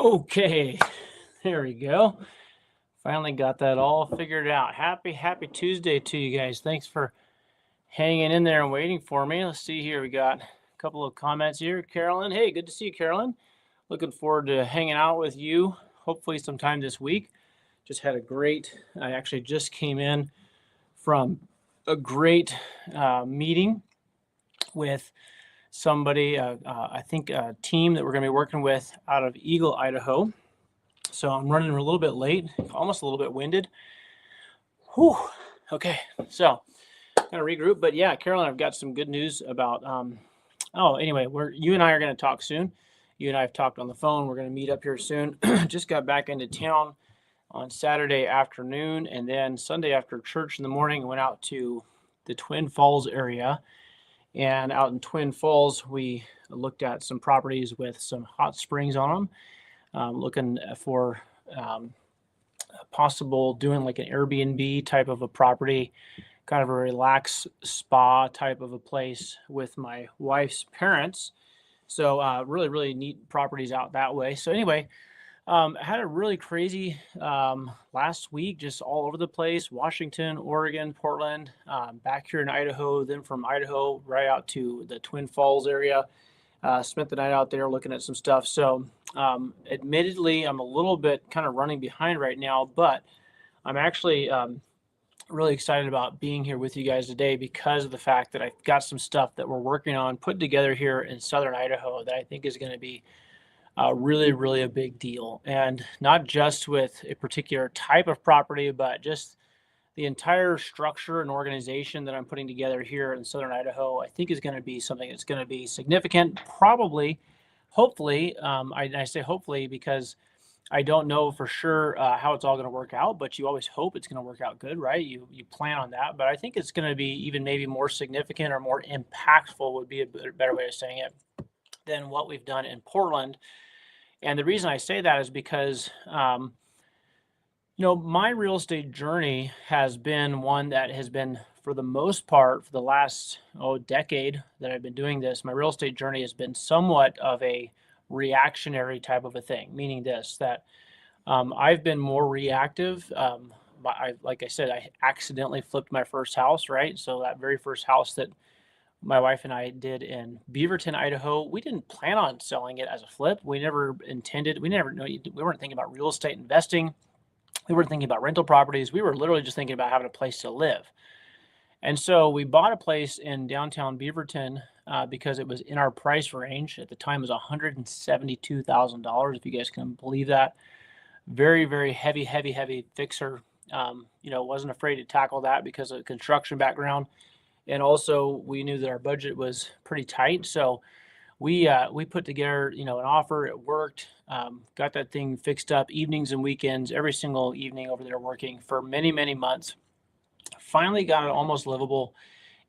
Okay, there we go. Finally got that all figured out. Happy Tuesday to you guys. Thanks for hanging in there and waiting for me. Let's see here. We got a couple of comments here. Carolyn, hey, good to see you, Carolyn. Looking forward to hanging out with you. Hopefully sometime this week. I actually just came in from a great meeting with somebody, I think a team that we're going to be working with out of Eagle, Idaho. So I'm running a little bit late, almost a little bit winded. Whew. Okay, so kind of regroup. But yeah, Carolyn, I've got some good news about. Anyway, you and I are going to talk soon. You and I have talked on the phone. We're going to meet up here soon. Just got back into town on Saturday afternoon, and then Sunday after church in the morning, went out to the Twin Falls area. And out in Twin Falls, we looked at some properties with some hot springs on them. Looking for possible doing like an Airbnb type of a property, kind of a relaxed spa type of a place with my wife's parents. So really neat properties out that way. So anyway, I had a really crazy last week, just all over the place: Washington, Oregon, Portland, back here in Idaho, then from Idaho right out to the Twin Falls area. Spent the night out there looking at some stuff. So admittedly, I'm a little bit kind of running behind right now, but I'm actually really excited about being here with you guys today because of the fact that I've got some stuff that we're working on put together here in southern Idaho that I think is going to be really a big deal. And not just with a particular type of property, but just the entire structure and organization that I'm putting together here in southern Idaho, I think is going to be something that's going to be significant. Probably, hopefully, I say hopefully because I don't know for sure how it's all going to work out, but you always hope it's going to work out good, right? You plan on that, but I think it's going to be even maybe more significant or more impactful would be a better way of saying it than what we've done in Portland. And the reason I say that is because my real estate journey has been one that has been, for the most part, for the last decade that I've been doing this, my real estate journey has been somewhat of a reactionary type of a thing, meaning that I've been more reactive. Like I said, I accidentally flipped my first house, right? So that very first house that my wife and I did in Beaverton, Idaho, we didn't plan on selling it as a flip. We never intended, we weren't thinking about real estate investing. We weren't thinking about rental properties. We were literally just thinking about having a place to live. And so we bought a place in downtown Beaverton because it was in our price range. At the time, it was $172,000, if you guys can believe that. Very heavy fixer. Wasn't afraid to tackle that because of the construction background. And also, we knew that our budget was pretty tight. So we put together, an offer. It worked. Got that thing fixed up evenings and weekends, every single evening over there working for many months. Finally got it almost livable,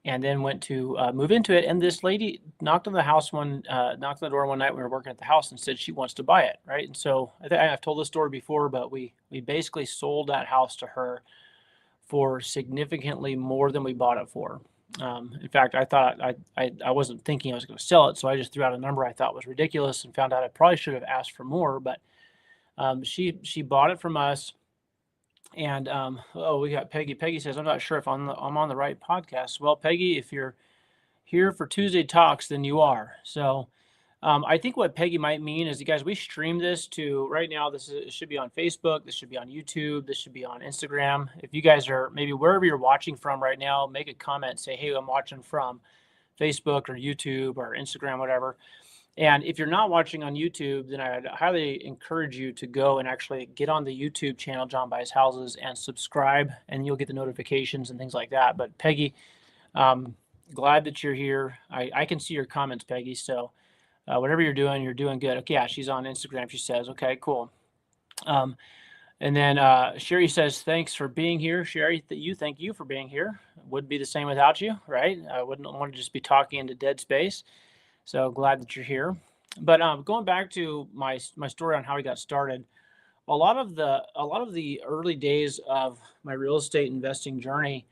and then went to move into it. And this lady knocked on the door one night when we were working at the house and said she wants to buy it, right? And so I think I've told this story before, but we basically sold that house to her for significantly more than we bought it for. In fact, I thought I wasn't thinking I was going to sell it, so I just threw out a number I thought was ridiculous and found out I probably should have asked for more. But she bought it from us, and we got Peggy. Peggy says, "I'm not sure if I'm on the right podcast." Well, Peggy, if you're here for Tuesday Talks, then you are. So I think what Peggy might mean is, you guys, we stream this to right now. It should be on Facebook. This should be on YouTube. This should be on Instagram. If you guys are maybe wherever you're watching from right now, make a comment, say, "Hey, I'm watching from Facebook or YouTube or Instagram, whatever." And if you're not watching on YouTube, then I'd highly encourage you to go and actually get on the YouTube channel, John Buys Houses, and subscribe, and you'll get the notifications and things like that. But Peggy, glad that you're here. I can see your comments, Peggy. So whatever you're doing good. Okay, yeah, she's on Instagram, she says. Okay, cool. And then Sherry says, "Thanks for being here." Sherry, thank you for being here. Wouldn't be the same without you, right? I wouldn't want to just be talking into dead space. So glad that you're here. But going back to my story on how we got started, a lot of the early days of my real estate investing journey,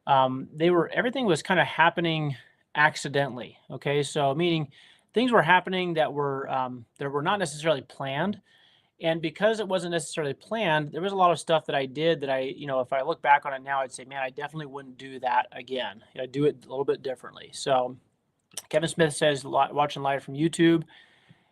everything was kind of happening accidentally. Okay, so meaning things were happening that were not necessarily planned. And because it wasn't necessarily planned, there was a lot of stuff that I did that if I look back on it now, I'd say, man, I definitely wouldn't do that again. I do it a little bit differently. So Kevin Smith says, watching live from YouTube.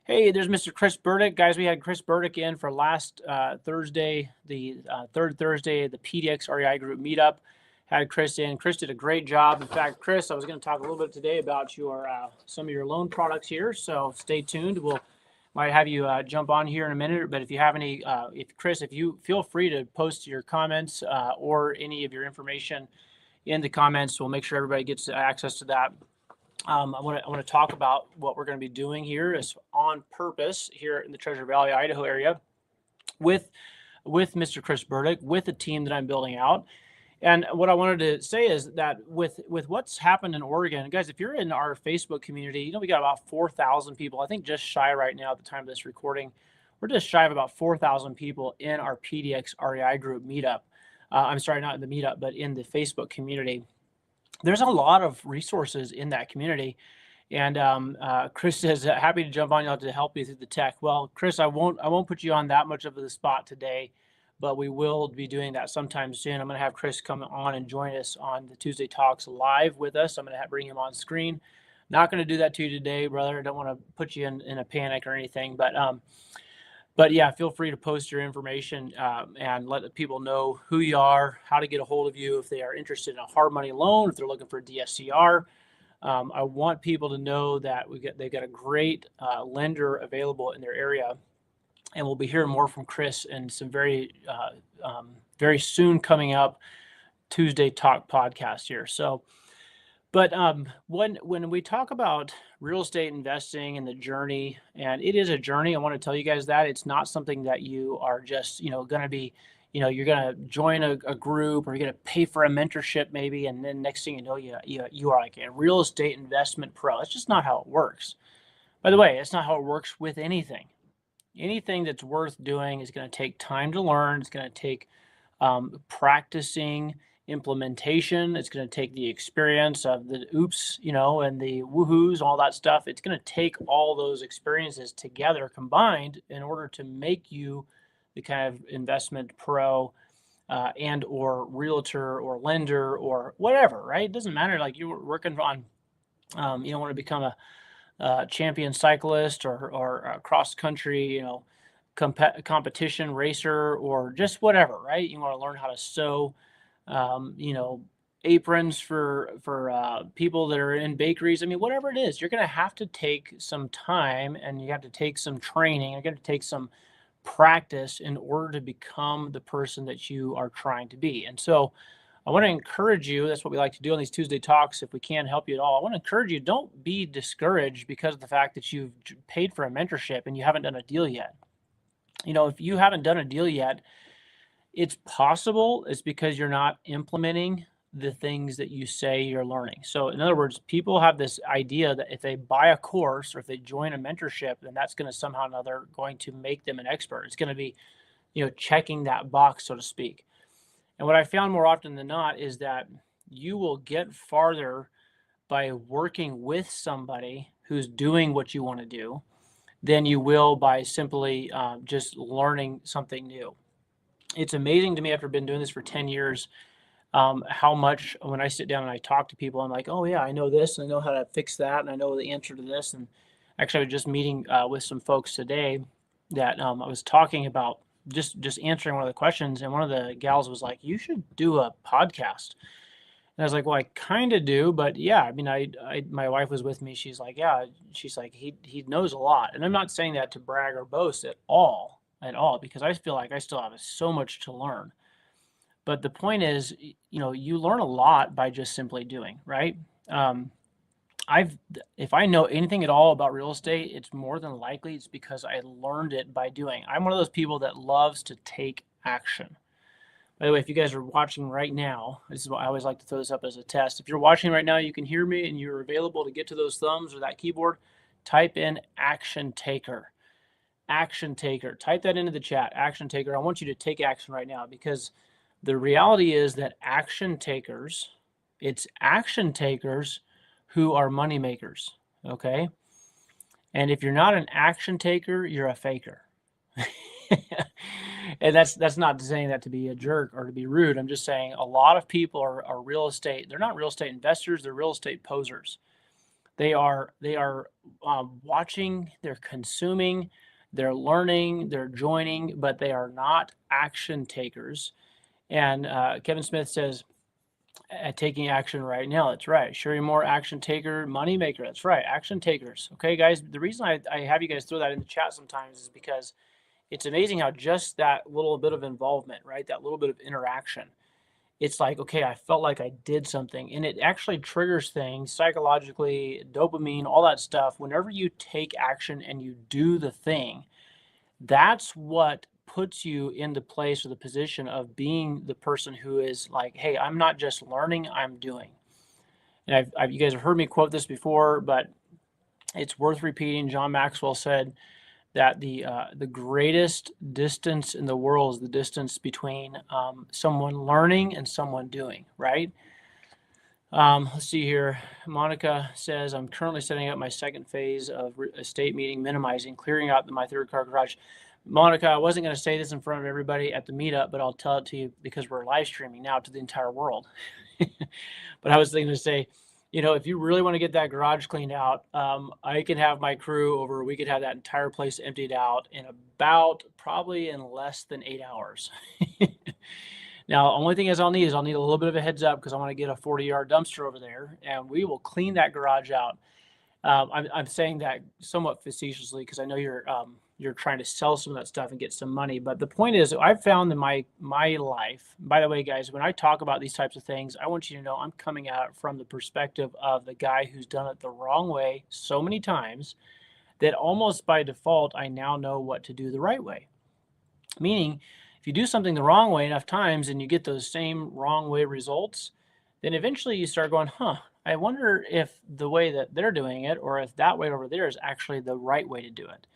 Hey, there's Mr. Chris Burdick. Guys, we had Chris Burdick in for last Thursday, the third Thursday of the PDX REI Group meetup. Had Chris in. Chris did a great job. In fact, Chris, I was going to talk a little bit today about some of your loan products here. So stay tuned. We'll might have you jump on here in a minute. But if you have any, if you feel free to post your comments or any of your information in the comments, we'll make sure everybody gets access to that. I want to talk about what we're going to be doing here is on purpose here in the Treasure Valley, Idaho area with Mr. Chris Burdick, with the team that I'm building out. And what I wanted to say is that with what's happened in Oregon, guys, if you're in our Facebook community, we got about 4,000 people, I think just shy right now at the time of this recording, we're just shy of about 4,000 people in our PDX REI Group meetup. I'm sorry, not in the meetup, but in the Facebook community. There's a lot of resources in that community. And Chris says, happy to jump on you to help you through the tech. Well, Chris, I won't put you on that much of the spot today, but we will be doing that sometime soon. I'm going to have Chris come on and join us on the Tuesday Talks live with us. I'm going to bring him on screen. Not going to do that to you today, brother. I don't want to put you in a panic or anything, but yeah, feel free to post your information and let the people know who you are, how to get a hold of you if they are interested in a hard money loan, if they're looking for a DSCR. I want people to know that they've got a great lender available in their area. And we'll be hearing more from Chris and some very soon coming up Tuesday Talk podcast here. So, but when we talk about real estate investing and the journey, and it is a journey, I want to tell you guys that it's not something that you are just going to be, you're going to join a group or you're going to pay for a mentorship maybe, and then next thing you know, you are like a real estate investment pro. That's just not how it works. By the way, it's not how it works with anything. Anything that's worth doing is going to take time to learn. It's going to take practicing, implementation. It's going to take the experience of the oops, and the woohoos, all that stuff. It's going to take all those experiences together, combined, in order to make you the kind of investment pro and or realtor or lender or whatever, right? It doesn't matter. Like you're working on, you don't want to become a champion cyclist or a cross country, competition racer or just whatever, right? You want to learn how to sew, aprons for people that are in bakeries. I mean, whatever it is, you're going to have to take some time and you have to take some training. You're going to take some practice in order to become the person that you are trying to be. And so I want to encourage you. That's what we like to do on these Tuesday Talks. If we can help you at all, I want to encourage you, don't be discouraged because of the fact that you've paid for a mentorship and you haven't done a deal yet. If you haven't done a deal yet, it's possible it's because you're not implementing the things that you say you're learning. So in other words, people have this idea that if they buy a course or if they join a mentorship, then that's going to somehow or another going to make them an expert. It's going to be, checking that box, so to speak. And what I found more often than not is that you will get farther by working with somebody who's doing what you want to do than you will by simply just learning something new. It's amazing to me after been doing this for 10 years, how much when I sit down and I talk to people, I'm like, oh yeah, I know this and I know how to fix that and I know the answer to this. And actually I was just meeting with some folks today that I was talking about just answering one of the questions, and one of the gals was like, you should do a podcast. And I was like, well, I kind of do, but yeah, I mean, my wife was with me. She's like, yeah, she's like, he knows a lot. And I'm not saying that to brag or boast at all, because I feel like I still have so much to learn. But the point is, you learn a lot by just simply doing, right? If I know anything at all about real estate, it's more than likely it's because I learned it by doing. I'm one of those people that loves to take action. By the way, if you guys are watching right now, this is what I always like to throw this up as a test. If you're watching right now, you can hear me and you're available to get to those thumbs or that keyboard, type in action taker. Action taker. Type that into the chat, action taker. I want you to take action right now because the reality is that it's action takers who are money makers, okay? And if you're not an action taker, you're a faker. And that's not saying that to be a jerk or to be rude. I'm just saying a lot of people are real estate. They're not real estate investors. They're real estate posers. They are watching, they're consuming, they're learning, they're joining, but they are not action takers. And Kevin Smith says, taking action right now. That's right. Sherry Moore, action taker, money maker. That's right. Action takers. Okay, guys. The reason I have you guys throw that in the chat sometimes is because it's amazing how just that little bit of involvement, right? That little bit of interaction, it's like, okay, I felt like I did something, and it actually triggers things psychologically, dopamine, all that stuff. Whenever you take action and you do the thing, that's what puts you in the place or the position of being the person who is like, hey, I'm not just learning, I'm doing. And you guys have heard me quote this before, but it's worth repeating. John Maxwell said that the greatest distance in the world is the distance between someone learning and someone doing, right? Let's see here. Monica says, I'm currently setting up my second phase of estate meeting, minimizing, clearing out my third car garage. Monica, I wasn't going to say this in front of everybody at the meetup, but I'll tell it to you because we're live streaming now to the entire world. But I was thinking to say, if you really want to get that garage cleaned out, I can have my crew over. We could have that entire place emptied out in about probably in less than 8 hours. Now, only thing is I'll need a little bit of a heads up because I want to get a 40-yard dumpster over there, and we will clean that garage out. I'm saying that somewhat facetiously because I know you're trying to sell some of that stuff and get some money. But the point is, I've found in my life, by the way, guys, when I talk about these types of things, I want you to know I'm coming at it from the perspective of the guy who's done it the wrong way so many times that almost by default, I now know what to do the right way. Meaning, if you do something the wrong way enough times and you get those same wrong way results, then eventually you start going, I wonder if the way that they're doing it or if that way over there is actually the right way to do it.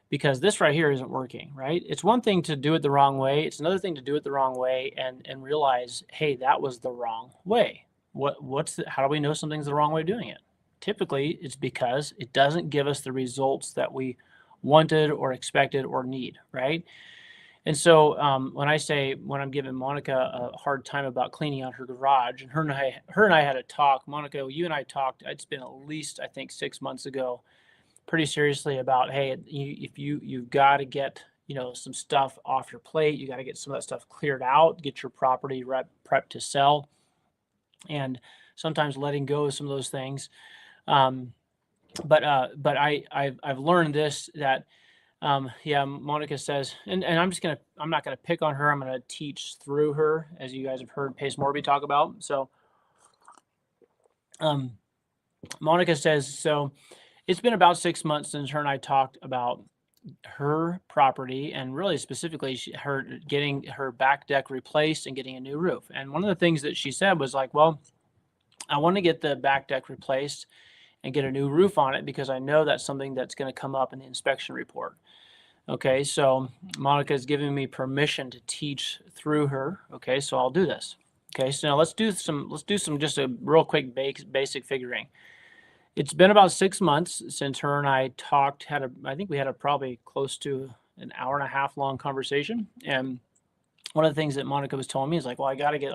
Because this right here isn't working, right? It's one thing to do it the wrong way. It's another thing to do it the wrong way and realize, hey, that was the wrong way. How do we know something's the wrong way of doing it? Typically, it's because it doesn't give us the results that we wanted or expected or need, right? And so when I'm giving Monica a hard time about cleaning out her garage, and her and I had a talk. Monica, you and I talked. It's been at least, I think, 6 months ago, pretty seriously about, hey, you've got to get some stuff off your plate. You got to get some of that stuff cleared out. Get your property prepped to sell, and sometimes letting go of some of those things. But I've learned this that. Monica says, and I'm not gonna pick on her. I'm gonna teach through her, as you guys have heard Pace Morby talk about. So, Monica says, so it's been about 6 months since her and I talked about her property and really specifically her getting her back deck replaced and getting a new roof. And one of the things that she said was like, well, I want to get the back deck replaced and get a new roof on it because I know that's something that's going to come up in the inspection report. Okay, so Monica is giving me permission to teach through her. Okay, so I'll do this. Okay, so now let's do some just a real quick basic figuring. It's been about 6 months since her and I talked. I think we had a probably close to an hour and a half long conversation. And one of the things that Monica was telling me is like, well, I got to get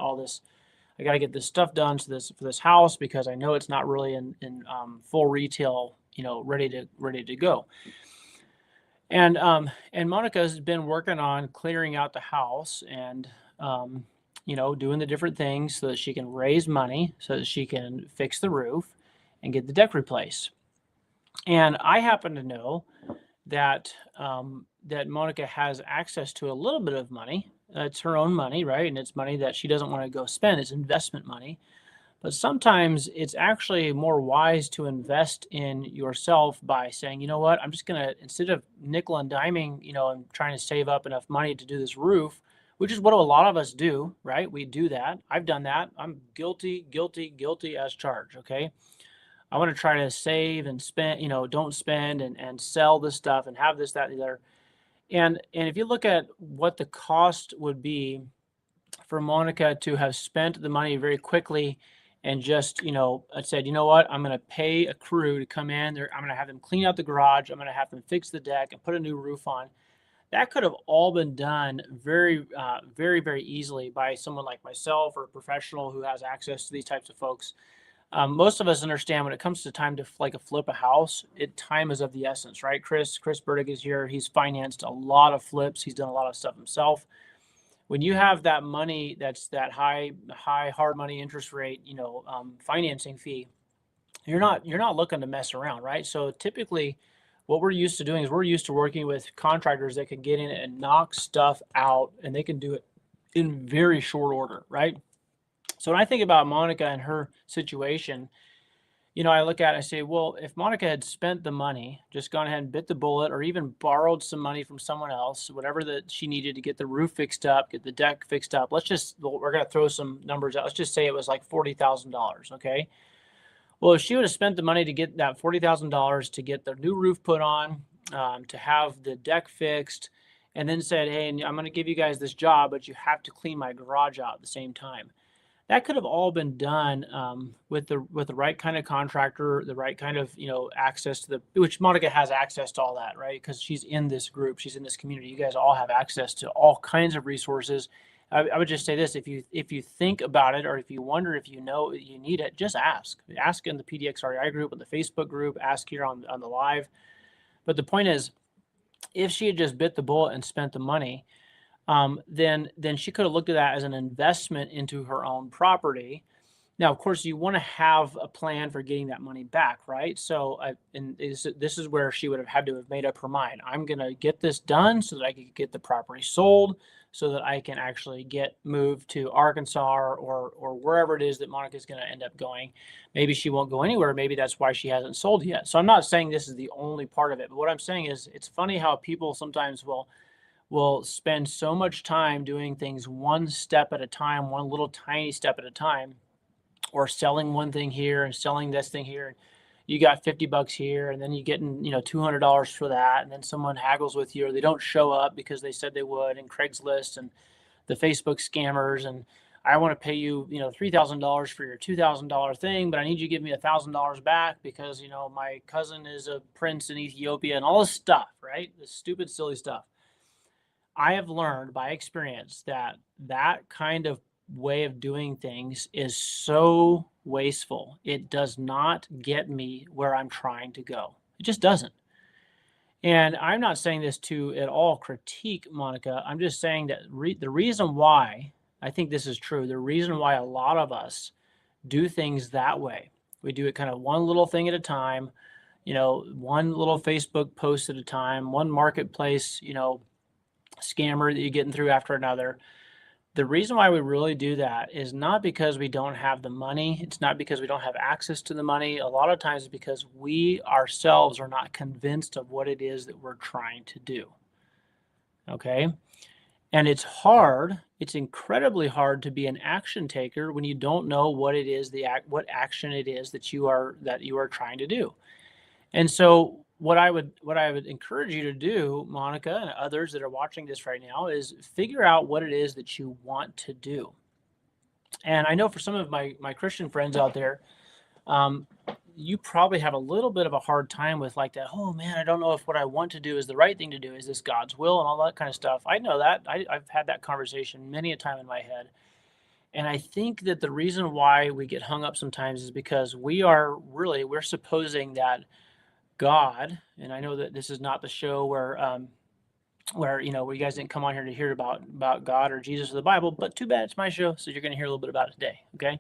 this stuff done for this house because I know it's not really in full retail, ready to go. And Monica's been working on clearing out the house and doing the different things so that she can raise money so that she can fix the roof and get the deck replaced. And I happen to know that that Monica has access to a little bit of money. It's her own money, right? And it's money that she doesn't want to go spend. It's investment money. But sometimes it's actually more wise to invest in yourself by saying, you know what, I'm just going to, instead of nickel and diming, and trying to save up enough money to do this roof, which is what a lot of us do, right? We do that. I've done that. I'm guilty as charged, okay? I want to try to save and spend, don't spend and sell this stuff and have this, that, and the other. And if you look at what the cost would be for Monica to have spent the money very quickly and just, I said, you know what, I'm going to pay a crew to come in there. I'm going to have them clean out the garage. I'm going to have them fix the deck and put a new roof on. That could have all been done very, very, very easily by someone like myself or a professional who has access to these types of folks. Most of us understand when it comes to time to flip a house, time is of the essence, right? Chris Burdick is here. He's financed a lot of flips. He's done a lot of stuff himself. When you have that money, that's that high hard money interest rate, financing fee, you're not looking to mess around, right? So typically, what we're used to doing is we're used to working with contractors that can get in and knock stuff out, and they can do it in very short order, right? So when I think about Monica and her situation, I look at it and I say, well, if Monica had spent the money, just gone ahead and bit the bullet, or even borrowed some money from someone else, whatever that she needed to get the roof fixed up, get the deck fixed up, we're going to throw some numbers out. Let's just say it was like $40,000. Okay. Well, if she would have spent the money to get that $40,000 to get the new roof put on, to have the deck fixed, and then said, hey, I'm going to give you guys this job, but you have to clean my garage out at the same time. That could have all been done with the right kind of contractor, the right kind of access to which Monica has access to all that, right? Because she's in this group, she's in this community. You guys all have access to all kinds of resources. I would just say this: if you think about it, or if you wonder if you need it, just ask. Ask in the PDX REI group, in the Facebook group. Ask here on the live. But the point is, if she had just bit the bullet and spent the money, then she could have looked at that as an investment into her own property. Now, of course, you want to have a plan for getting that money back, right? So, this is where she would have had to have made up her mind. I'm going to get this done so that I can get the property sold, so that I can actually get moved to Arkansas or wherever it is that Monica's going to end up going. Maybe she won't go anywhere. Maybe that's why she hasn't sold yet. So I'm not saying this is the only part of it, but what I'm saying is it's funny how people sometimes will spend so much time doing things one step at a time, one little tiny step at a time, or selling one thing here and selling this thing here. You got $50 here, and then you get $200 for that, and then someone haggles with you, or they don't show up because they said they would, and Craigslist and the Facebook scammers, and I want to pay you $3,000 for your $2,000 thing, but I need you to give me $1,000 back because my cousin is a prince in Ethiopia, and all this stuff, right? This stupid, silly stuff. I have learned by experience that kind of way of doing things is so wasteful. It does not get me where I'm trying to go. It just doesn't. And I'm not saying this to at all critique Monica. I'm just saying that the reason why I think this is true, the reason why a lot of us do things that way, we do it kind of one little thing at a time, one little Facebook post at a time, one marketplace, scammer that you're getting through after another. The reason why we really do that is not because we don't have the money. It's not because we don't have access to the money. A lot of times it's because we ourselves are not convinced of what it is that we're trying to do. Okay? And it's hard. It's incredibly hard to be an action taker when you don't know what it is, what action it is that you are trying to do. And so what I would encourage you to do, Monica and others that are watching this right now, is figure out what it is that you want to do. And I know for some of my Christian friends out there, you probably have a little bit of a hard time with like that. Oh man, I don't know if what I want to do is the right thing to do. Is this God's will and all that kind of stuff? I know that. I've had that conversation many a time in my head. And I think that the reason why we get hung up sometimes is because we're supposing that God, and I know that this is not the show where you guys didn't come on here to hear about God or Jesus or the Bible, but too bad, it's my show, so you're going to hear a little bit about it today. Okay,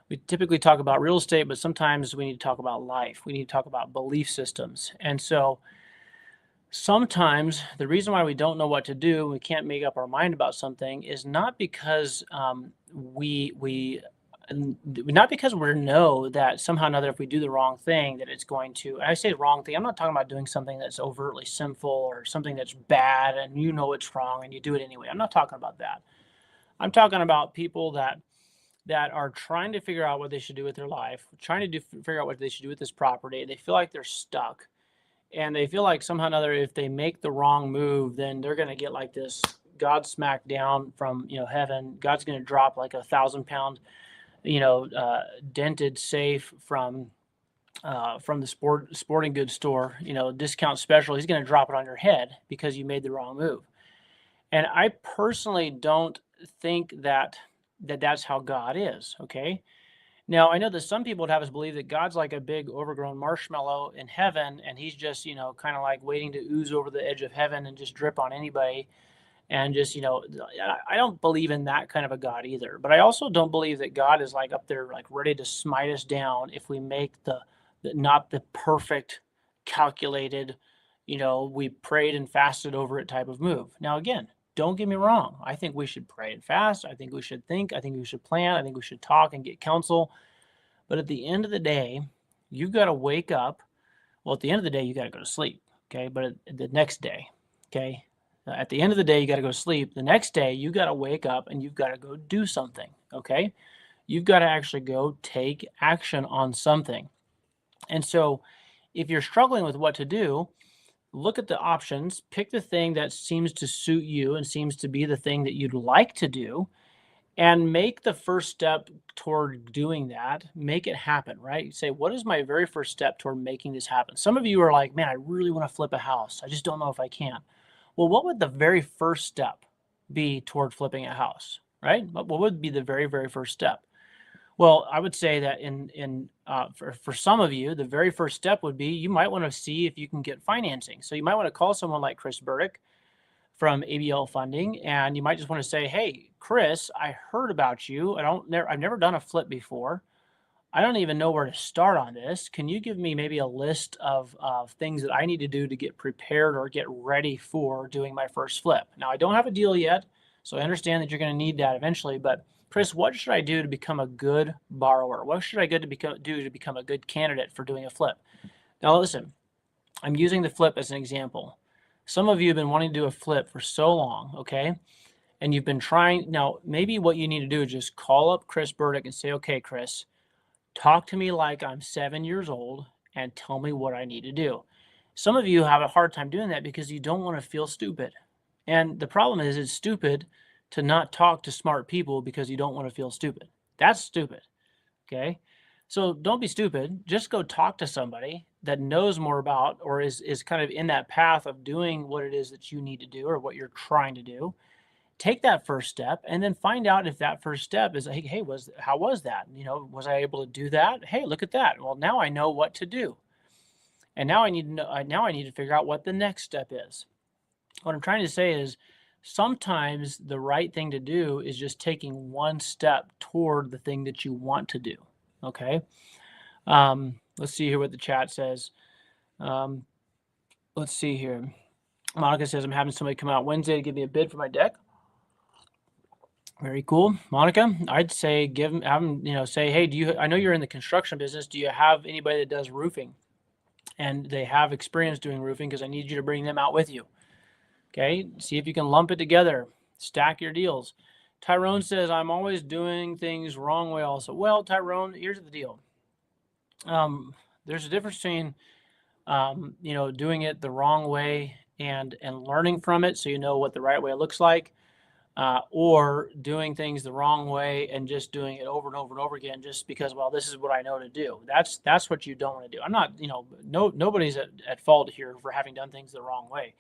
we typically talk about real estate, but sometimes we need to talk about life. We need to talk about belief systems. And so sometimes the reason why we don't know what to do, we can't make up our mind about something, is not because not because we know that somehow or another, if we do the wrong thing, that it's going to, and I say wrong thing, I'm not talking about doing something that's overtly sinful or something that's bad and it's wrong and you do it anyway. I'm not talking about that. I'm talking about people that are trying to figure out what they should do with their life, trying to figure out what they should do with this property. They feel like they're stuck, and they feel like somehow or another, if they make the wrong move, then they're going to get like this God smack down from heaven. God's going to drop like 1,000-pound dented safe from from the sporting goods store, discount special, he's going to drop it on your head because you made the wrong move. And I personally don't think that's how God is. Okay. Now I know that some people would have us believe that God's like a big overgrown marshmallow in heaven, and he's just, kind of like waiting to ooze over the edge of heaven and just drip on anybody. And just, I don't believe in that kind of a God either. But I also don't believe that God is like up there, like ready to smite us down if we make not the perfect, calculated, we prayed and fasted over it type of move. Now, again, don't get me wrong. I think we should pray and fast. I think we should think. I think we should plan. I think we should talk and get counsel. But at the end of the day, you've got to wake up. Well, at the end of the day, you got to go to sleep. Okay. But the next day, okay. At the end of the day, you got to go to sleep. The next day, you got to wake up and you've got to go do something. Okay. You've got to actually go take action on something. And so if you're struggling with what to do, look at the options, pick the thing that seems to suit you and seems to be the thing that you'd like to do, and make the first step toward doing that. Make it happen, right? You say, what is my very first step toward making this happen? Some of you are like, man, I really want to flip a house. I just don't know if I can. Well, what would the very first step be toward flipping a house, right? What would be the very, very first step? Well, I would say that for some of you, the very first step would be you might want to see if you can get financing. So you might want to call someone like Chris Burdick from ABL Funding, and you might just want to say, "Hey, Chris, I heard about you. I've never done a flip before. I don't even know where to start on this. Can you give me maybe a list of things that I need to do to get prepared or get ready for doing my first flip?" Now, I don't have a deal yet, so I understand that you're going to need that eventually. But Chris, what should I do to become a good borrower? What should I do to become a good candidate for doing a flip? Now, listen, I'm using the flip as an example. Some of you have been wanting to do a flip for so long, okay? And you've been trying. Now, maybe what you need to do is just call up Chris Burdick and say, "Okay, Chris, talk to me like I'm 7 years old and tell me what I need to do." Some of you have a hard time doing that because you don't want to feel stupid. And the problem is it's stupid to not talk to smart people because you don't want to feel stupid. That's stupid. Okay. So don't be stupid. Just go talk to somebody that knows more about or is kind of in that path of doing what it is that you need to do or what you're trying to do. Take that first step and then find out if that first step is, hey, how was that? Was I able to do that? Hey, look at that. Well, now I know what to do. And now I need to figure out what the next step is. What I'm trying to say is sometimes the right thing to do is just taking one step toward the thing that you want to do. Okay. Let's see here what the chat says. Let's see here. Monica says, I'm having somebody come out Wednesday to give me a bid for my deck. Very cool. Monica, I'd say have them, say, hey, I know you're in the construction business. Do you have anybody that does roofing? And they have experience doing roofing because I need you to bring them out with you. Okay. See if you can lump it together. Stack your deals. Tyrone says, I'm always doing things wrong way also. Well, Tyrone, here's the deal. There's a difference between, doing it the wrong way and learning from it so you know what the right way looks like. Or doing things the wrong way and just doing it over and over and over again just because, well, this is what I know to do. That's what you don't want to do. I'm not, nobody's at fault here for having done things the wrong way.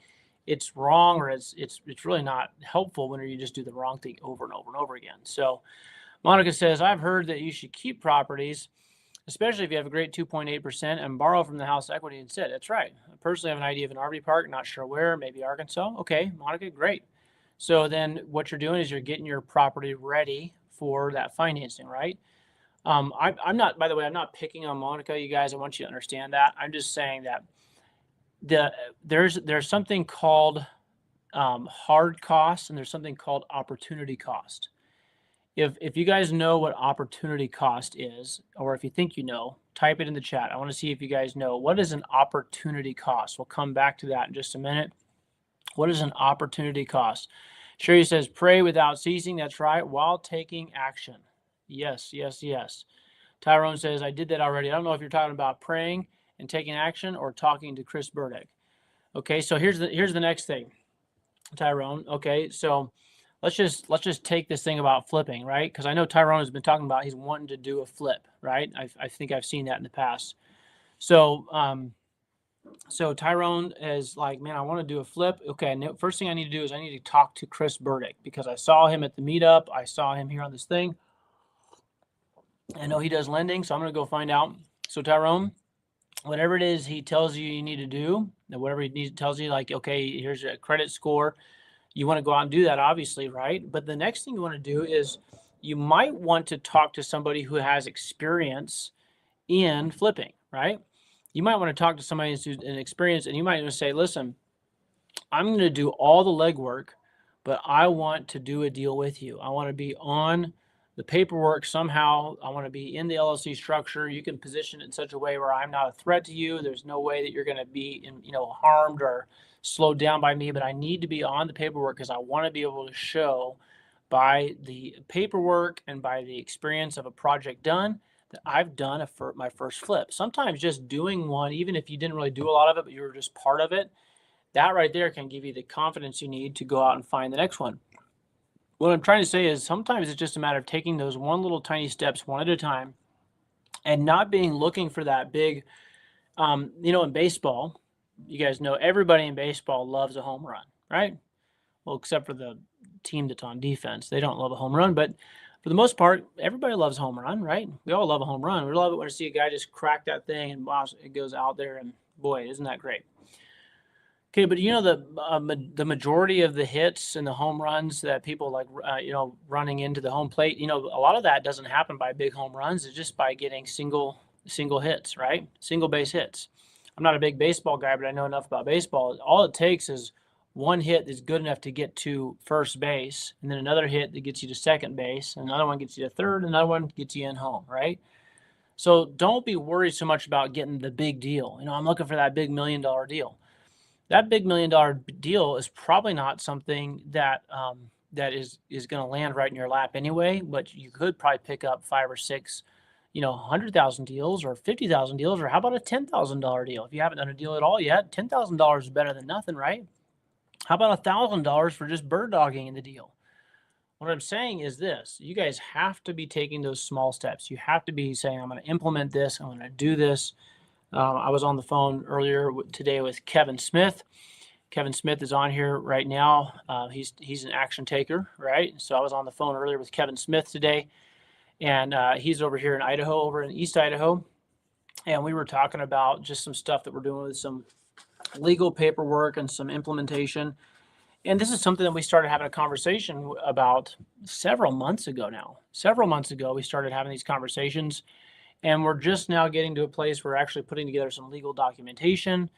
It's wrong, or it's really not helpful when you just do the wrong thing over and over and over again. So Monica says, I've heard that you should keep properties, especially if you have a great 2.8% and borrow from the house equity and sit. That's right. I personally have an idea of an RV park, not sure where, maybe Arkansas. Okay, Monica, great. So then what you're doing is you're getting your property ready for that financing, right? I'm not, by the way, I'm not picking on Monica, you guys. I want you to understand that. I'm just saying that there's something called hard costs and there's something called opportunity cost. If you guys know what opportunity cost is, or if you think you know, type it in the chat. I want to see if you guys know what is an opportunity cost. We'll come back to that in just a minute. What is an opportunity cost? Sherry says, pray without ceasing. That's right. While taking action. Yes, yes, yes. Tyrone says, I did that already. I don't know if you're talking about praying and taking action or talking to Chris Burdick. Okay, so here's the next thing, Tyrone. Okay, so let's just take this thing about flipping, right? Because I know Tyrone has been talking about he's wanting to do a flip, right? I think I've seen that in the past. So, so Tyrone is like, man, I want to do a flip. Okay, first thing I need to do is I need to talk to Chris Burdick because I saw him at the meetup. I saw him here on this thing. I know he does lending, so I'm going to go find out. So Tyrone, whatever it is he tells you you need to do, and whatever he tells you, like, okay, here's a credit score. You want to go out and do that, obviously, right? But the next thing you want to do is you might want to talk to somebody who has experience in flipping, right? You might want to talk to somebody who's an experience, and you might want to say, listen, I'm going to do all the legwork, but I want to do a deal with you. I want to be on the paperwork somehow. I want to be in the LLC structure. You can position it in such a way where I'm not a threat to you. There's no way that you're going to be harmed or slowed down by me, but I need to be on the paperwork because I want to be able to show by the paperwork and by the experience of a project done that I've done my first flip. Sometimes just doing one, even if you didn't really do a lot of it, but you were just part of it, that right there can give you the confidence you need to go out and find the next one. What I'm trying to say is sometimes it's just a matter of taking those one little tiny steps one at a time and not being looking for that big, in baseball, you guys know everybody in baseball loves a home run, right? Well, except for the team that's on defense. They don't love a home run, but for the most part, everybody loves a home run, right? We all love a home run. We love it when we see a guy just crack that thing and wow, it goes out there and boy, isn't that great? Okay, but the majority of the hits and the home runs that people like, running into the home plate, a lot of that doesn't happen by big home runs. It's just by getting single hits, right? Single base hits. I'm not a big baseball guy, but I know enough about baseball. All it takes is one hit that's good enough to get to first base, and then another hit that gets you to second base, and another one gets you to third, another one gets you in home, right? So don't be worried so much about getting the big deal. I'm looking for that big $1 million deal. That big $1 million deal is probably not something that that is going to land right in your lap anyway. But you could probably pick up 5 or 6, 100,000 deals or 50,000 deals, or how about a $10,000 deal? If you haven't done a deal at all yet, $10,000 is better than nothing, right? How about $1,000 for just bird dogging in the deal? What I'm saying is this: you guys have to be taking those small steps. You have to be saying, "I'm going to implement this. I'm going to do this." I was on the phone earlier today with Kevin Smith. Kevin Smith is on here right now. He's an action taker, right? So I was on the phone earlier with Kevin Smith today, and he's over here in Idaho, over in East Idaho, and we were talking about just some stuff that we're doing with some legal paperwork and some implementation. And this is something that we started having a conversation about several months ago now. Several months ago, we started having these conversations. And we're just now getting to a place where we're actually putting together some legal documentation.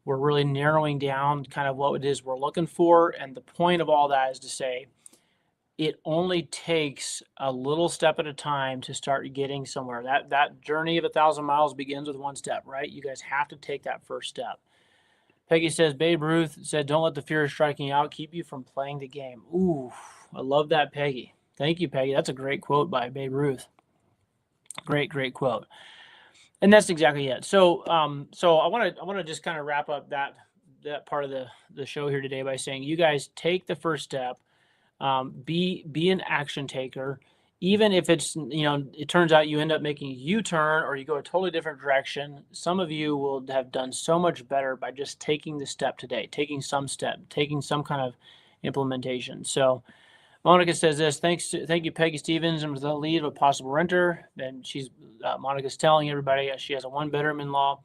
We're really narrowing down kind of what it is we're looking for. And the point of all that is to say, it only takes a little step at a time to start getting somewhere. That journey of 1,000 miles begins with one step, right? You guys have to take that first step. Peggy says, Babe Ruth said, don't let the fear of striking out keep you from playing the game. Ooh, I love that, Peggy. Thank you, Peggy. That's a great quote by Babe Ruth. Great quote. And that's exactly it. So, so I want to just kind of wrap up that part of the show here today by saying, you guys take the first step, be an action taker, even if it's, it turns out you end up making a U-turn or you go a totally different direction. Some of you will have done so much better by just taking the step today, taking some step, taking some kind of implementation. So, Monica says this, thank you, Peggy Stevens, and for the lead of a possible renter. And Monica's telling everybody she has a 1-bedroom in-law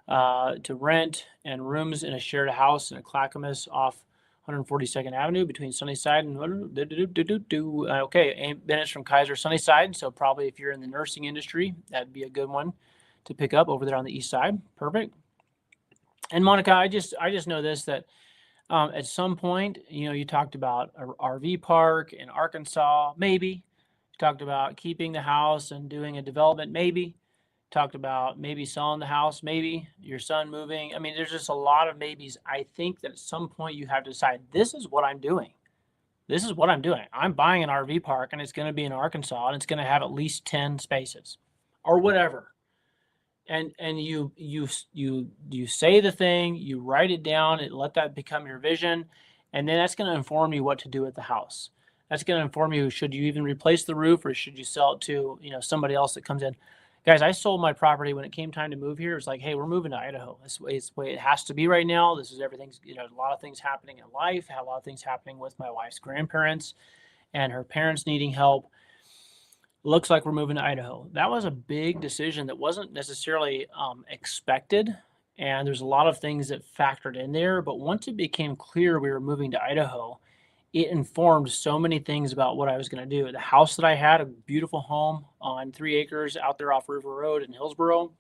to rent and rooms in a shared house in a Clackamas off 142nd Avenue between Sunnyside and okay, Aunt Bennett's from Kaiser Sunnyside. So probably if you're in the nursing industry, that'd be a good one to pick up over there on the east side. Perfect. And Monica, I just know this, that at some point, you talked about an RV park in Arkansas, maybe. You talked about keeping the house and doing a development, maybe. Talked about maybe selling the house, maybe. Your son moving. I mean, there's just a lot of maybes. I think that at some point you have to decide, this is what I'm doing. This is what I'm doing. I'm buying an RV park, and it's going to be in Arkansas, and it's going to have at least 10 spaces or whatever. And you say the thing, you write it down, and let that become your vision, and then that's going to inform you what to do at the house. That's going to inform you, should you even replace the roof, or should you sell it to somebody else that comes in? Guys, I sold my property when it came time to move here. It was like, hey, we're moving to Idaho. It's the way it has to be right now. This is everything's, a lot of things happening in life, had a lot of things happening with my wife's grandparents and her parents needing help. Looks like we're moving to Idaho. That was a big decision that wasn't necessarily expected. And there's a lot of things that factored in there. But once it became clear we were moving to Idaho, it informed so many things about what I was going to do. The house that I had, a beautiful home on 3 acres out there off River Road in Hillsboro,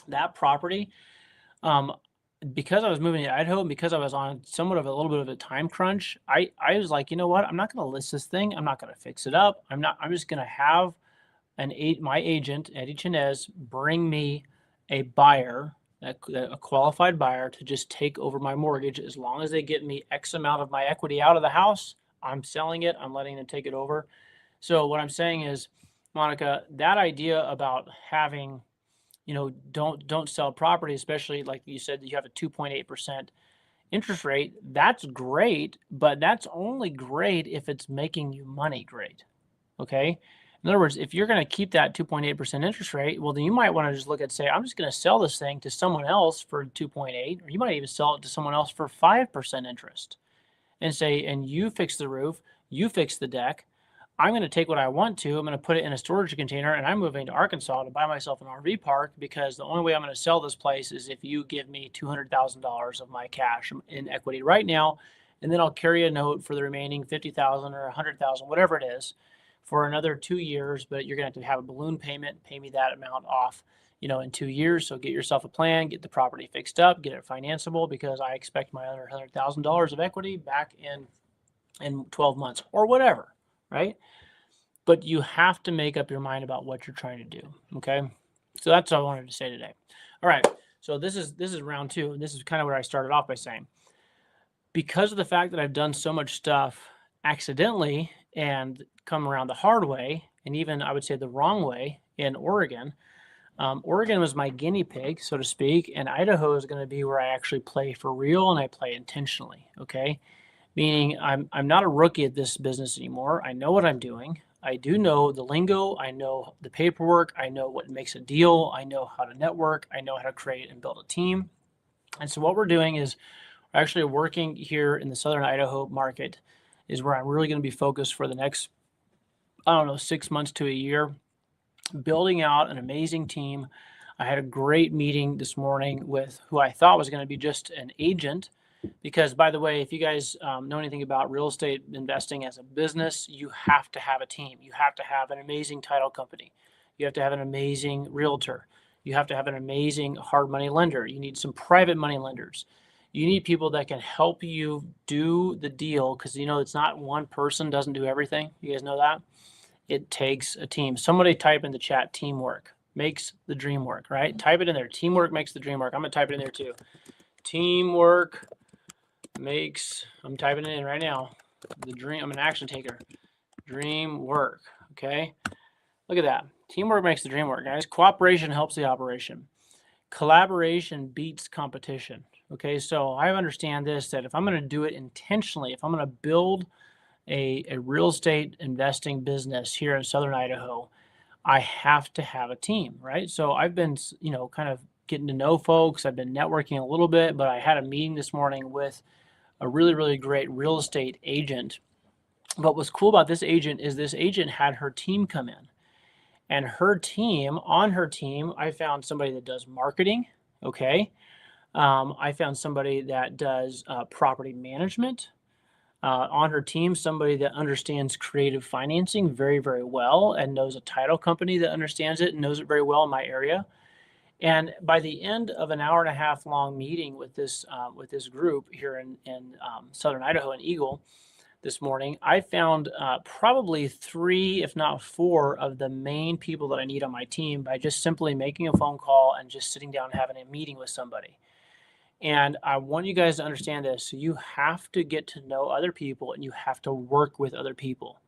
that property, because I was moving to Idaho and because I was on somewhat of a little bit of a time crunch, I was like, you know what? I'm not going to list this thing. I'm not going to fix it up. I'm just going to have my agent, Eddie Chinez, bring me a buyer, a qualified buyer to just take over my mortgage. As long as they get me X amount of my equity out of the house, I'm selling it. I'm letting them take it over. So what I'm saying is, Monica, that idea about having, don't sell property, especially like you said, you have a 2.8% interest rate. That's great, but that's only great if it's making you money great. Okay. In other words, if you're going to keep that 2.8% interest rate, well, then you might want to just look at, say, I'm just going to sell this thing to someone else for 2.8, or you might even sell it to someone else for 5% interest and say, and you fix the roof, you fix the deck. I'm going to take what I want to, I'm going to put it in a storage container, and I'm moving to Arkansas to buy myself an RV park, because the only way I'm going to sell this place is if you give me $200,000 of my cash in equity right now, and then I'll carry a note for the remaining 50,000 or 100,000, whatever it is, for another 2 years. But you're going to have a balloon payment, pay me that amount off, in 2 years. So get yourself a plan, get the property fixed up, get it financeable, because I expect my other $100,000 of equity back in 12 months or whatever, right? But you have to make up your mind about what you're trying to do. Okay. So that's what I wanted to say today. All right. So this is round 2. And this is kind of what I started off by saying. Because of the fact that I've done so much stuff accidentally and come around the hard way, and even I would say the wrong way in Oregon. Oregon was my guinea pig, so to speak, and Idaho is going to be where I actually play for real and I play intentionally. Okay. Meaning I'm not a rookie at this business anymore. I know what I'm doing. I do know the lingo. I know the paperwork. I know what makes a deal. I know how to network. I know how to create and build a team. And so what we're doing is we're actually working here in the Southern Idaho market is where I'm really going to be focused for the next, 6 months to a year, building out an amazing team. I had a great meeting this morning with who I thought was going to be just an agent. Because, by the way, if you guys know anything about real estate investing as a business, you have to have a team. You have to have an amazing title company. You have to have an amazing realtor. You have to have an amazing hard money lender. You need some private money lenders. You need people that can help you do the deal, because, it's not one person doesn't do everything. You guys know that? It takes a team. Somebody type in the chat, teamwork makes the dream work, right? Type it in there. Teamwork makes the dream work. I'm going to type it in there too. Teamwork makes, I'm typing it in right now, the dream. I'm an action taker. Dream work. Okay. Look at that. Teamwork makes the dream work, guys. Cooperation helps the operation. Collaboration beats competition. Okay. So I understand this, that if I'm going to do it intentionally, if I'm going to build a real estate investing business here in Southern Idaho, I have to have a team, right? So I've been, kind of getting to know folks. I've been networking a little bit, but I had a meeting this morning with a really, really great real estate agent. But what's cool about this agent is this agent had her team come in, and on her team, I found somebody that does marketing. Okay. I found somebody that does property management. On her team, somebody that understands creative financing very, very well and knows a title company that understands it and knows it very well in my area. And by the end of an hour and a half long meeting with this group here in Southern Idaho in Eagle this morning, I found probably 3, if not 4, of the main people that I need on my team by just simply making a phone call and just sitting down and having a meeting with somebody. And I want you guys to understand this. So you have to get to know other people and you have to work with other people.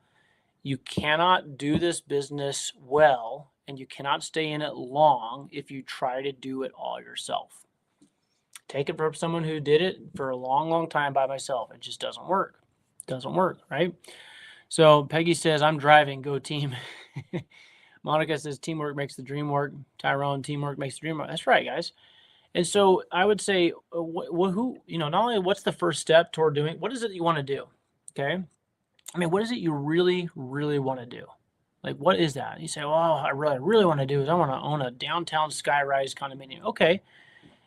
You cannot do this business well and you cannot stay in it long if you try to do it all yourself. Take it from someone who did it for a long, long time by myself. It just doesn't work. It doesn't work, right? So Peggy says, I'm driving, go team. Monica says teamwork makes the dream work. Tyrone, teamwork makes the dream work. That's right, guys. And so I would say, who, not only what's the first step toward doing, what is it you want to do? Okay. I mean, what is it you really, really want to do? Like, what is that? You say, well, I really want to do is I want to own a downtown skyrise condominium. Okay.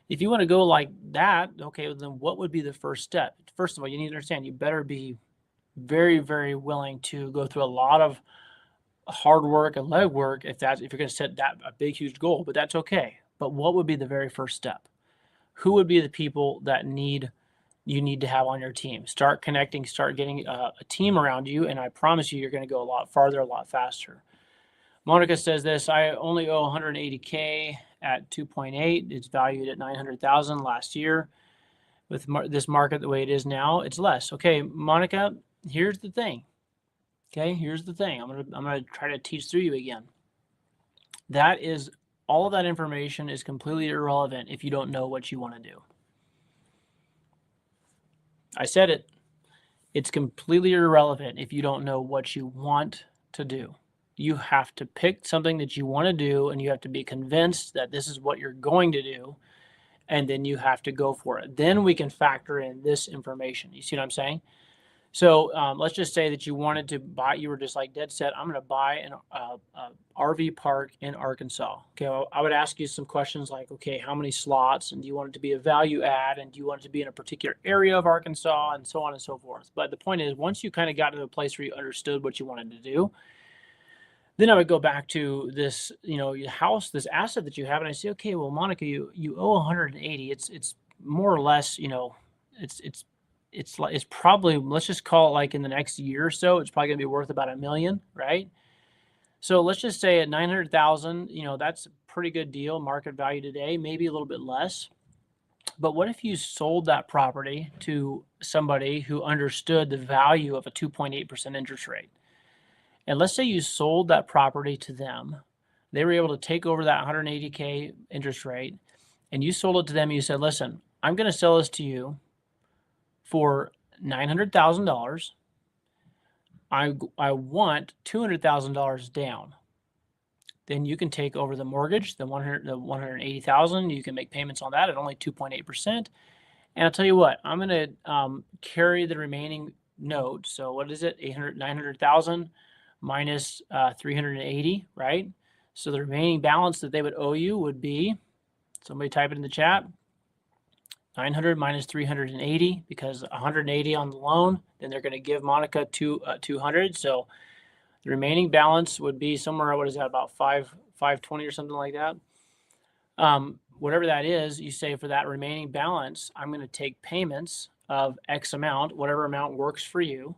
If you want to go like that, okay, then what would be the first step? First of all, you need to understand you better be very, very willing to go through a lot of hard work and leg work if you're going to set that a big, huge goal, but that's okay. But what would be the very first step? Who would be the people that you need to have on your team? Start connecting, start getting a team around you, and I promise you're going to go a lot farther, a lot faster. Monica says this, I only owe 180K at 2.8. It's valued at 900,000 last year. With this market the way it is now, it's less. Okay, Monica, here's the thing. Okay, here's the thing. I'm gonna try to teach through you again. That is, all of that information is completely irrelevant if you don't know what you want to do. I said it. It's completely irrelevant if you don't know what you want to do. You have to pick something that you want to do, and you have to be convinced that this is what you're going to do, and then you have to go for it. Then we can factor in this information. You see what I'm saying? So let's just say that you wanted to buy, you were just like dead set, I'm going to buy an RV park in Arkansas. Okay, well, I would ask you some questions like, okay, how many slots, and do you want it to be a value add, and do you want it to be in a particular area of Arkansas, and so on and so forth. But the point is, once you kind of got to a place where you understood what you wanted to do, then I would go back to this, house, this asset that you have, and I say, okay, well, Monica, you owe 180. It's more or less, it's probably, let's just call it like in the next year or so, it's probably gonna be worth about $1 million, right? So let's just say at 900,000, that's a pretty good deal, market value today, maybe a little bit less. But what if you sold that property to somebody who understood the value of a 2.8% interest rate? And let's say you sold that property to them. They were able to take over that 180K interest rate, and you sold it to them. And you said, listen, I'm going to sell this to you for $900,000. I want $200,000 down. Then you can take over the mortgage, the 180,000. You can make payments on that at only 2.8%. And I'll tell you what, I'm going to carry the remaining note. So what is it? 900,000 minus 380, right? So the remaining balance that they would owe you would be, somebody type it in the chat, 900 minus 380, because 180 on the loan, then they're going to give Monica 200. So the remaining balance would be somewhere, what is that, about 520 or something like that. Whatever that is, you say for that remaining balance, I'm going to take payments of X amount, whatever amount works for you,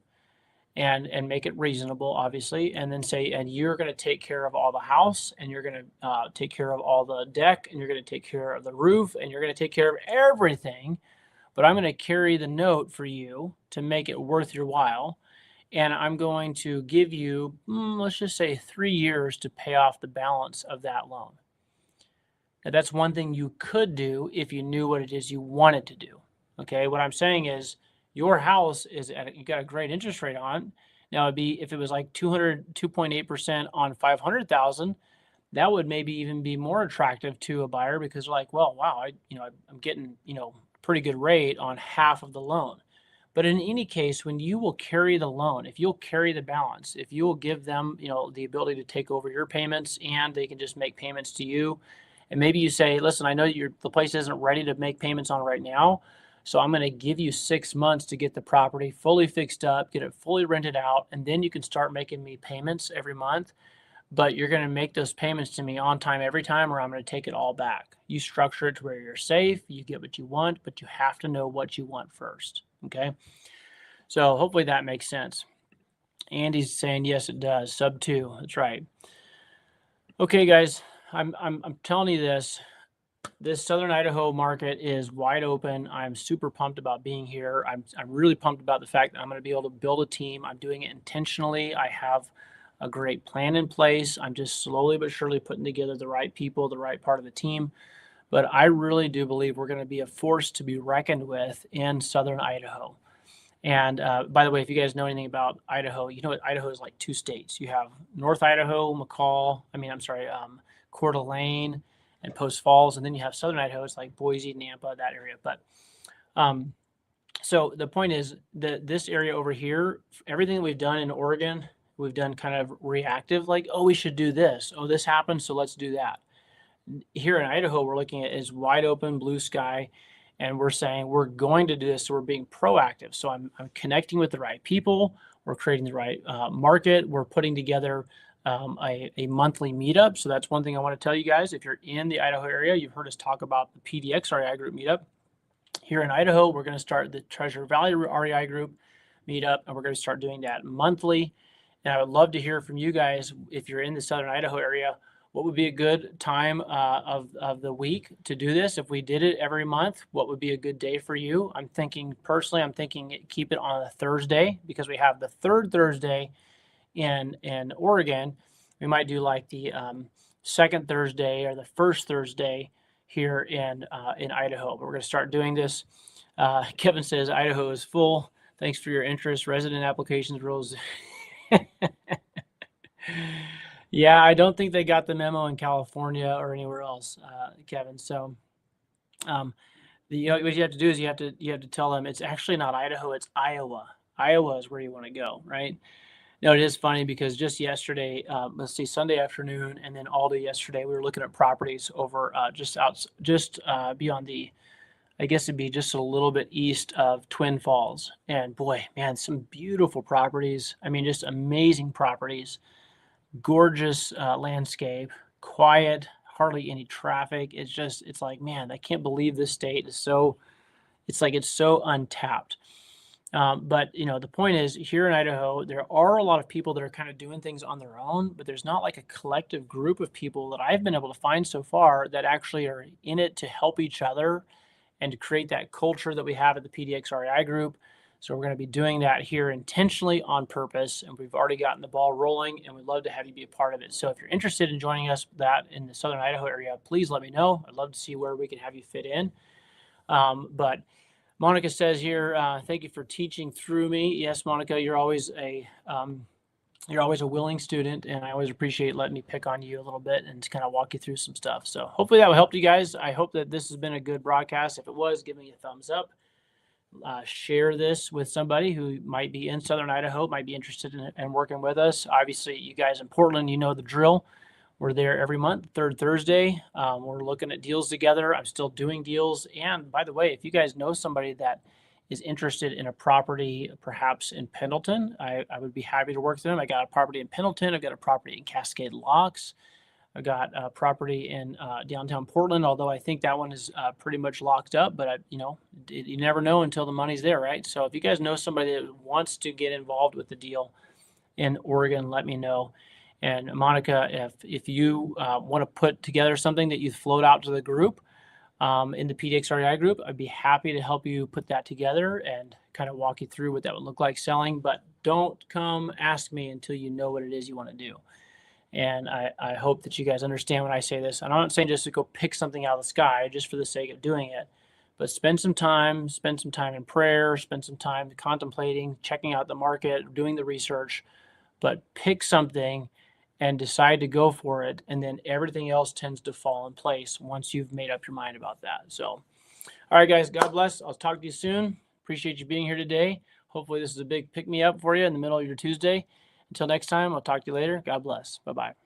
and make it reasonable, obviously, and then say, and you're going to take care of all the house, and you're going to take care of all the deck, and you're going to take care of the roof, and you're going to take care of everything, but I'm going to carry the note for you to make it worth your while, and I'm going to give you, let's just say 3 years to pay off the balance of that loan. Now, that's one thing you could do if you knew what it is you wanted to do. Okay, what I'm saying is, your house you got a great interest rate on. Now it'd be, if it was like 2.8% on 500,000, that would maybe even be more attractive to a buyer, because they're like, well, wow, I'm getting, pretty good rate on half of the loan. But in any case, when you will carry the loan, if you'll carry the balance, if you will give them, the ability to take over your payments, and they can just make payments to you. And maybe you say, listen, I know the place isn't ready to make payments on right now, so I'm going to give you 6 months to get the property fully fixed up, get it fully rented out, and then you can start making me payments every month. But you're going to make those payments to me on time every time, or I'm going to take it all back. You structure it to where you're safe, you get what you want, but you have to know what you want first. Okay? So hopefully that makes sense. Andy's saying, yes, it does. Sub 2. That's right. Okay, guys, I'm telling you this. This Southern Idaho market is wide open. I'm super pumped about being here. I'm really pumped about the fact that I'm going to be able to build a team. I'm doing it intentionally. I have a great plan in place. I'm just slowly but surely putting together the right people, the right part of the team. But I really do believe we're going to be a force to be reckoned with in Southern Idaho. And by the way, if you guys know anything about Idaho, you know Idaho is like 2 states. You have North Idaho, Coeur d'Alene and Post Falls, and then you have Southern Idaho. It's like Boise, Nampa, that area. But um, so the point is that this area over here, everything that we've done in Oregon, we've done kind of reactive, like, oh, we should do this. Oh, this happened, so let's do that. Here in Idaho, we're looking at is wide open blue sky, and we're saying we're going to do this. So we're being proactive. So I'm connecting with the right people. We're creating the right market. We're putting together a monthly meetup. So that's one thing I want to tell you guys. If you're in the Idaho area, you've heard us talk about the PDX REI group meetup. Here in Idaho, we're going to start the Treasure Valley REI group meetup, and we're going to start doing that monthly. And I would love to hear from you guys if you're in the Southern Idaho area. What would be a good time of the week to do this? If we did it every month, what would be a good day for you? I'm thinking keep it on a Thursday, because we have the third Thursday in Oregon. We might do like the second Thursday or the first Thursday here in Idaho. But we're going to start doing this. Kevin says Idaho is full. Thanks for your interest. Resident applications rules. Yeah, I don't think they got the memo in California or anywhere else, Kevin. So, what you have to do is you have to tell them it's actually not Idaho, it's Iowa. Iowa is where you want to go, right? Now, it is funny because just yesterday, Sunday afternoon, and then all day yesterday, we were looking at properties over just beyond I guess it'd be just a little bit east of Twin Falls. And boy, man, some beautiful properties. I mean, just amazing properties. Gorgeous landscape, quiet, hardly any traffic. It's like, man, I can't believe this state is so untapped. But the point is, here in Idaho, there are a lot of people that are kind of doing things on their own, but there's not like a collective group of people that I've been able to find so far that actually are in it to help each other and to create that culture that we have at the PDX REI group. So we're going to be doing that here intentionally on purpose, and we've already gotten the ball rolling, and we'd love to have you be a part of it. So if you're interested in joining us that in the Southern Idaho area, please let me know. I'd love to see where we can have you fit in. But Monica says here, thank you for teaching through me. Yes, Monica, you're always a willing student, and I always appreciate letting me pick on you a little bit and to kind of walk you through some stuff. So hopefully that will help you guys. I hope that this has been a good broadcast. If it was, give me a thumbs up. Share this with somebody who might be in Southern Idaho, might be interested in working with us. Obviously, you guys in Portland, you know the drill. We're there every month, third Thursday. We're looking at deals together. I'm still doing deals. And by the way, if you guys know somebody that is interested in a property, perhaps in Pendleton, I would be happy to work with them. I got a property in Pendleton. I've got a property in Cascade Locks. I got a property in downtown Portland, although I think that one is pretty much locked up. But you never know until the money's there, right? So if you guys know somebody that wants to get involved with the deal in Oregon, let me know. And Monica, if you want to put together something that you float out to the group in the PDX REI group, I'd be happy to help you put that together and kind of walk you through what that would look like selling. But don't come ask me until you know what it is you want to do. And I hope that you guys understand when I say this. I'm not saying just to go pick something out of the sky just for the sake of doing it, but spend some time in prayer, spend some time contemplating, checking out the market, doing the research, but pick something and decide to go for it. And then everything else tends to fall in place once you've made up your mind about that. So, all right, guys, God bless. I'll talk to you soon. Appreciate you being here today. Hopefully this is a big pick me up for you in the middle of your Tuesday. Until next time, I'll talk to you later. God bless. Bye-bye.